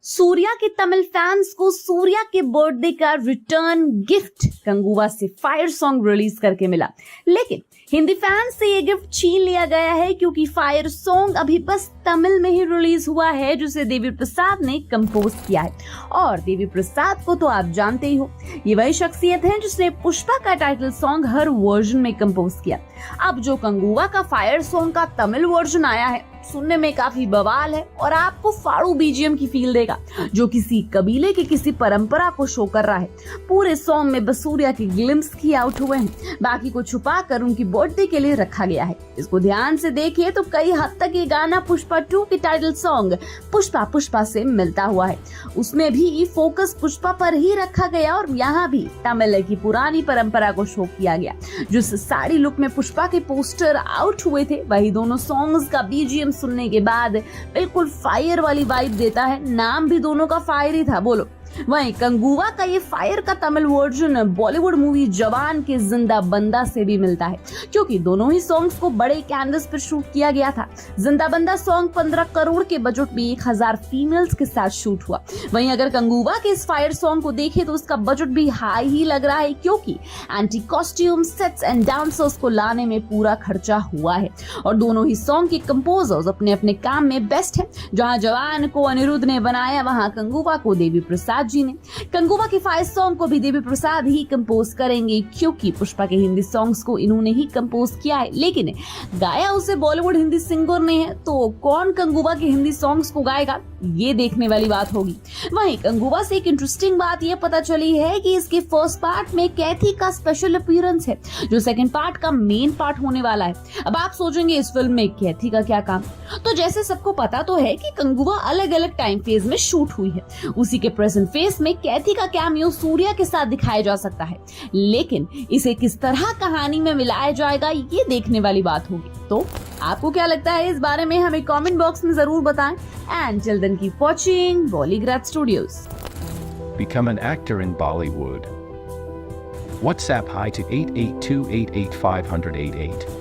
सूर्या के तमिल फैंस को सूर्या के बर्थडे का रिटर्न गिफ्ट कंगुवा से फायर सॉन्ग रिलीज करके मिला, लेकिन हिंदी फैंस से ये गिफ्ट छीन लिया गया है क्योंकि फायर सॉन्ग अभी बस तमिल में ही रिलीज हुआ है, जिसे देवी प्रसाद ने कंपोज किया है। और देवी प्रसाद को तो आप जानते ही हो, ये वही शख्सियत है जिसने पुष्पा का टाइटल सॉन्ग हर वर्जन में कंपोज किया। अब जो कंगुवा का फायर सॉन्ग का तमिल वर्जन आया है, सुनने में काफी बवाल है और आपको फाड़ू बीजीएम की फील देगा, जो किसी कबीले की किसी परंपरा को शो कर रहा है। पूरे सॉन्ग में बस सूर्या के ग्लिम्स ही आउट हुए हैं, बाकी को छुपा कर उनकी बर्थडे के लिए रखा गया है। इसको ध्यान से देखिए तो कई हद तक ये गाना पुष्पा 2 के टाइटल सॉन्ग पुष्पा पुष्पा से मिलता हुआ है। उसमें भी फोकस पुष्पा पर ही रखा गया और यहाँ भी तमिल की पुरानी परंपरा को शो किया गया। जिस साड़ी लुक में पुष्पा के पोस्टर आउट हुए थे, वही दोनों सॉन्ग्स का बीजीएम सुनने के बाद बिल्कुल फायर वाली वाइब देता है। नाम भी दोनों का फायर ही था, बोलो। वहीं कंगुवा का ये फायर का तमिल वर्जन बॉलीवुड मूवी जवान के जिंदा बंदा से भी मिलता है, क्योंकि दोनों ही सॉन्ग्स को बड़े कैनवस पर शूट किया गया था। जिंदा बंदा सॉन्ग 15 करोड़ के बजट में 1000 फीमेल्स के साथ शूट हुआ। वहीं अगर कंगुवा के इस फायर सॉन्ग को देखें तो उसका बजट भी हाई ही लग रहा है, क्योंकि anti costume sets and dancers को लाने में पूरा खर्चा हुआ है। और दोनों ही सॉन्ग के कंपोजर्स अपने अपने काम में बेस्ट है। जहां जवान को अनिरुद्ध ने बनाया, वहां कंगुवा को देवी प्रसाद जी ने। कंगुवा के फायर सॉन्ग को भी देवी प्रसाद ही कंपोज करेंगे, क्योंकि पुष्पा के हिंदी सॉन्ग्स को इन्होंने ही कंपोज किया है, लेकिन गाया उसे बॉलीवुड हिंदी सिंगर ने है। तो कौन कंगुवा के हिंदी सॉन्ग्स को गाएगा, ये देखने वाली बात होगी। वहीं कंगुवा से एक इंटरेस्टिंग बात ये पता चली है कि इसके फर्स्ट पार्ट में कैथी का स्पेशल अपीयरेंस है, जो सेकंड पार्ट का मेन पार्ट होने वाला है। अब आप सोचेंगे इस फिल्म में कैथी का क्या काम, तो जैसे सबको पता तो है कि कंगुवा अलग अलग टाइम फेज में शूट हुई है। उसी के प्रेजेंट फेज में कैथी का कैमियो सूर्या के साथ दिखाया जा सकता है, लेकिन इसे किस तरह कहानी में मिलाया जाएगा, ये देखने वाली बात होगी। तो आपको क्या लगता है इस बारे में, हमें कमेंट बॉक्स में जरूर बताएं। And till then keep watching Bollygrad Studios. Become an actor in Bollywood. WhatsApp hi to 8828850088.